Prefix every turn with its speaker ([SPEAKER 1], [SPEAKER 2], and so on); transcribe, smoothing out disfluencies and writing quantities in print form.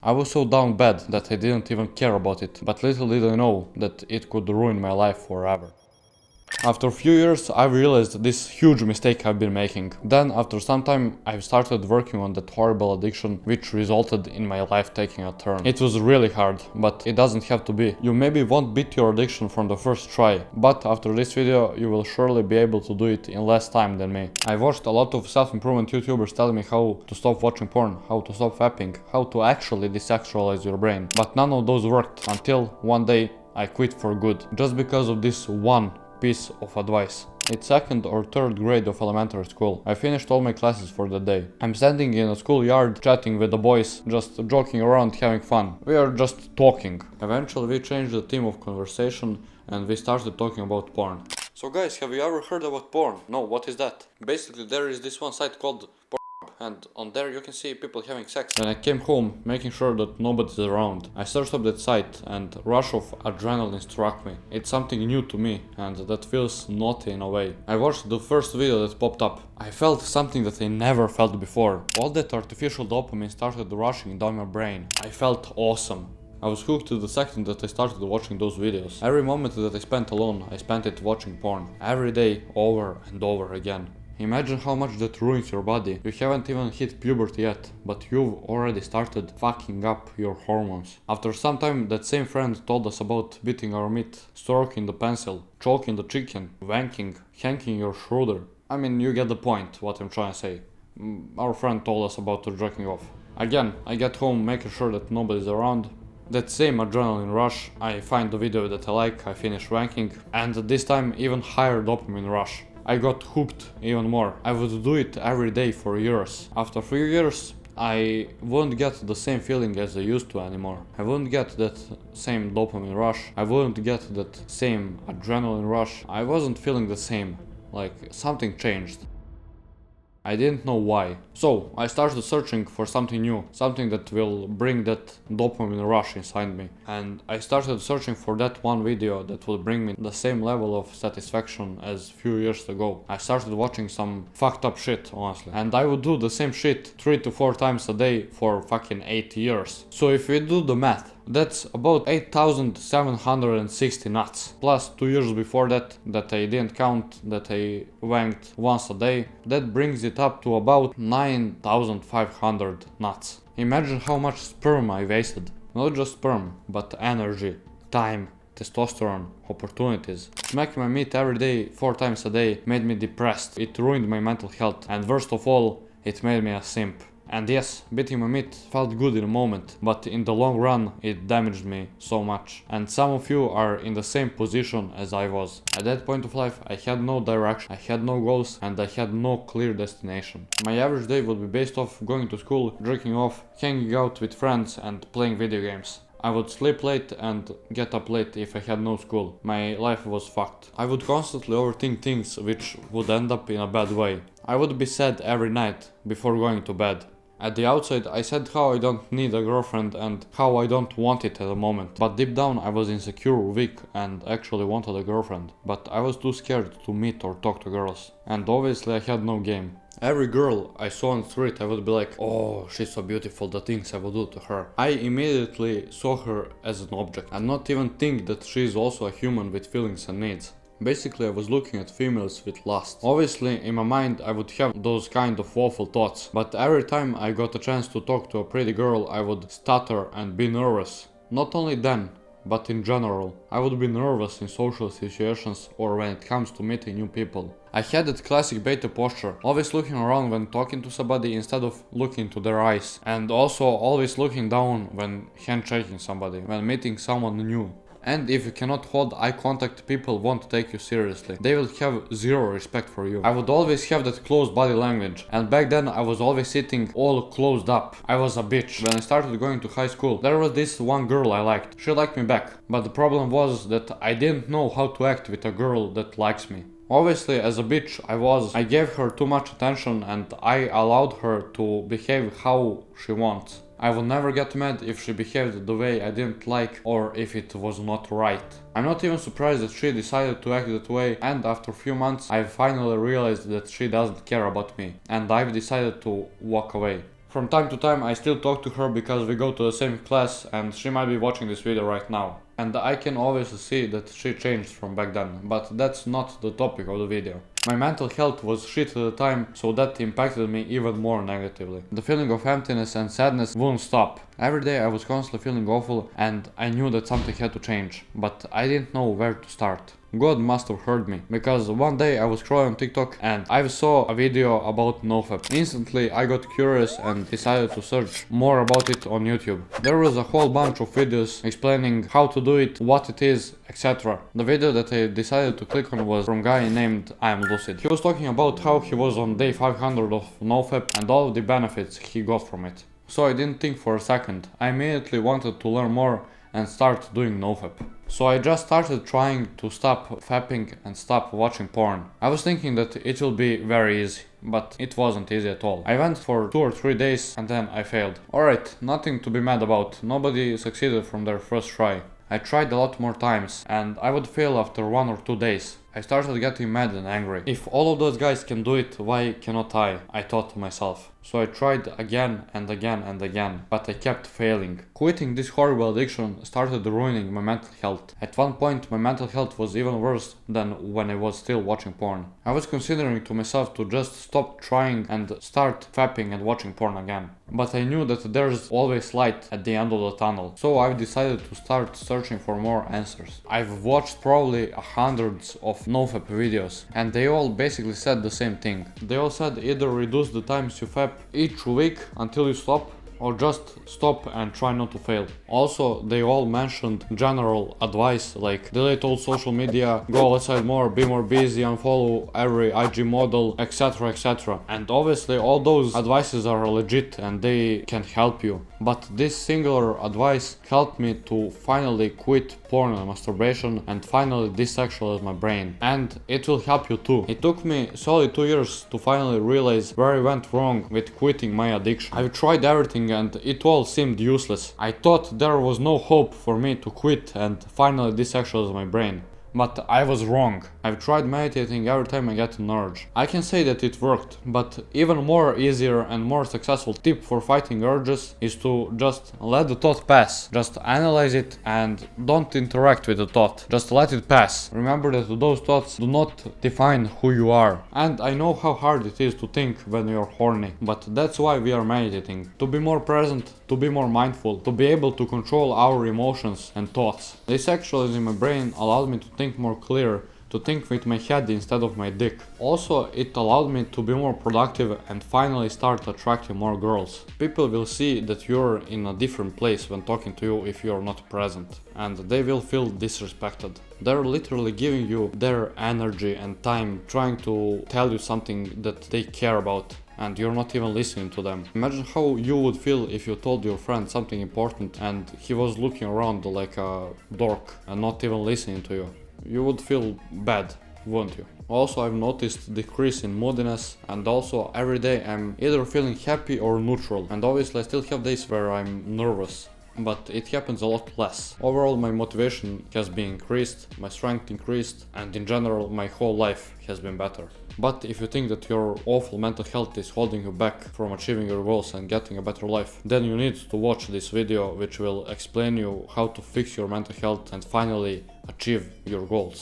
[SPEAKER 1] I was so down bad that I didn't even care about it, but little did I know that it could ruin my life forever. After a few years, I realized this huge mistake I've been making. Then, after some time, I started working on that horrible addiction, which resulted in my life taking a turn. It was really hard, but it doesn't have to be. You maybe won't beat your addiction from the first try, but after this video, you will surely be able to do it in less time than me. I watched a lot of self-improvement YouTubers telling me how to stop watching porn, how to stop vaping, how to actually desexualize your brain, but none of those worked until one day I quit for good, just because of this one piece of advice. It's second or third grade of elementary school. I finished all my classes for the day. I'm standing in a schoolyard chatting with the boys, just joking around, having fun. We are just talking. Eventually we changed the theme of conversation and we started talking about porn. So guys, have you ever heard about porn? No, what is that? Basically there is this one site called and on there you can see people having sex. When I came home, making sure that nobody's around, I searched up that site and a rush of adrenaline struck me. It's something new to me and that feels naughty in a way. I watched the first video that popped up. I felt something that I never felt before. All that artificial dopamine started rushing down my brain. I felt awesome. I was hooked to the second that I started watching those videos. Every moment that I spent alone, I spent it watching porn. Every day, over and over again. Imagine how much that ruins your body. You haven't even hit puberty yet, but you've already started fucking up your hormones. After some time, that same friend told us about beating our meat, stroking the pencil, choking the chicken, wanking, hanking your shoulder. I mean, you get the point, what I'm trying to say. Our friend told us about the jerking off. Again, I get home making sure that nobody's around. That same adrenaline rush, I find the video that I like, I finish wanking, and this time even higher dopamine rush. I got hooked even more. I would do it every day for years. After a few years, I wouldn't get the same feeling as I used to anymore. I wouldn't get that same dopamine rush. I wouldn't get that same adrenaline rush. I wasn't feeling the same. Like something changed. I didn't know why. So I started searching for something new, something that will bring that dopamine rush inside me. And I started searching for that one video that will bring me the same level of satisfaction as few years ago. I started watching some fucked up shit, honestly. And I would do the same shit 3 to 4 times a day for fucking 8 years. So if we do the math, that's about 8,760 nuts. Plus 2 years before that I didn't count, that I wanked once a day. That brings it up to about 9,500 nuts. Imagine how much sperm I wasted. Not just sperm, but energy, time, testosterone, opportunities. Smacking my meat every day 4 times a day made me depressed. It ruined my mental health, and worst of all, it made me a simp. And yes, beating my meat felt good in a moment, but in the long run it damaged me so much. And some of you are in the same position as I was. At that point of life I had no direction, I had no goals, and I had no clear destination. My average day would be based off going to school, drinking off, hanging out with friends and playing video games. I would sleep late and get up late if I had no school. My life was fucked. I would constantly overthink things which would end up in a bad way. I would be sad every night before going to bed. At the outside, I said how I don't need a girlfriend and how I don't want it at the moment. But deep down, I was insecure, weak, and actually wanted a girlfriend. But I was too scared to meet or talk to girls. And obviously, I had no game. Every girl I saw on the street, I would be like, oh, she's so beautiful, the things I would do to her. I immediately saw her as an object and not even think that she is also a human with feelings and needs. Basically, I was looking at females with lust. Obviously, in my mind, I would have those kind of awful thoughts. But every time I got a chance to talk to a pretty girl, I would stutter and be nervous. Not only then, but in general. I would be nervous in social situations or when it comes to meeting new people. I had that classic beta posture, always looking around when talking to somebody instead of looking into their eyes. And also always looking down when handshaking somebody, when meeting someone new. And if you cannot hold eye contact, people won't take you seriously. They will have zero respect for you. I would always have that closed body language. And back then I was always sitting all closed up. I was a bitch. When I started going to high school, there was this one girl I liked. She liked me back. But the problem was that I didn't know how to act with a girl that likes me. Obviously, as a bitch I gave her too much attention and I allowed her to behave how she wants. I would never get mad if she behaved the way I didn't like or if it was not right. I'm not even surprised that she decided to act that way, and after a few months I finally realized that she doesn't care about me and I've decided to walk away. From time to time I still talk to her because we go to the same class and she might be watching this video right now. And I can obviously see that she changed from back then, but that's not the topic of the video. My mental health was shit at the time, so that impacted me even more negatively. The feeling of emptiness and sadness wouldn't stop. Every day I was constantly feeling awful and I knew that something had to change, but I didn't know where to start. God must have heard me, because one day I was scrolling on TikTok and I saw a video about nofap. Instantly I got curious and decided to search more about it on YouTube. There was a whole bunch of videos explaining how to do it, what it is, etc. The video that I decided to click on was from a guy named I'm Lucid. He was talking about how he was on day 500 of nofap and all the benefits he got from it. So I didn't think for a second. I immediately wanted to learn more and start doing nofap. So I just started trying to stop fapping and stop watching porn. I was thinking that it will be very easy, but it wasn't easy at all. I went for 2 or 3 days and then I failed. Alright, nothing to be mad about, nobody succeeded from their first try. I tried a lot more times and I would fail after 1 or 2 days. I started getting mad and angry. If all of those guys can do it, why cannot I thought to myself. So I tried again and again and again, but I kept failing. Quitting this horrible addiction started ruining my mental health. At one point my mental health was even worse than when I was still watching porn. I was considering to myself to just stop trying and start fapping and watching porn again. But I knew that there's always light at the end of the tunnel, so I decided to start searching for more answers. I've watched probably hundreds of nofap videos and they all basically said the same thing. They all said either reduce the times you fap each week until you stop, or just stop and try not to fail. Also, they all mentioned general advice like delete all social media, go outside more, be more busy, unfollow every IG model, etc, etc. And obviously all those advices are legit and they can help you. But this singular advice helped me to finally quit porn and masturbation and finally desexualize my brain. And it will help you too. It took me solid 2 years to finally realize where I went wrong with quitting my addiction. I've tried everything and it all seemed useless. I thought there was no hope for me to quit and finally desexualize my brain. But I was wrong. I've tried meditating every time I get an urge. I can say that it worked, but even more easier and more successful tip for fighting urges is to just let the thought pass. Just analyze it and don't interact with the thought. Just let it pass. Remember that those thoughts do not define who you are. And I know how hard it is to think when you're horny, but that's why we are meditating. To be more present, to be more mindful, to be able to control our emotions and thoughts. Desexualizing my brain allowed me to think more clear, to think with my head instead of my dick. Also, it allowed me to be more productive and finally start attracting more girls. People will see that you're in a different place when talking to you if you're not present, and they will feel disrespected. They're literally giving you their energy and time trying to tell you something that they care about, and you're not even listening to them. Imagine how you would feel if you told your friend something important and he was looking around like a dork and not even listening to you. You would feel bad, wouldn't you? Also, I've noticed decrease in moodiness, and also every day I'm either feeling happy or neutral, and obviously I still have days where I'm nervous, but it happens a lot less. Overall, my motivation has been increased, my strength increased, and in general my whole life has been better. But if you think that your awful mental health is holding you back from achieving your goals and getting a better life, then you need to watch this video, which will explain you how to fix your mental health and finally achieve your goals.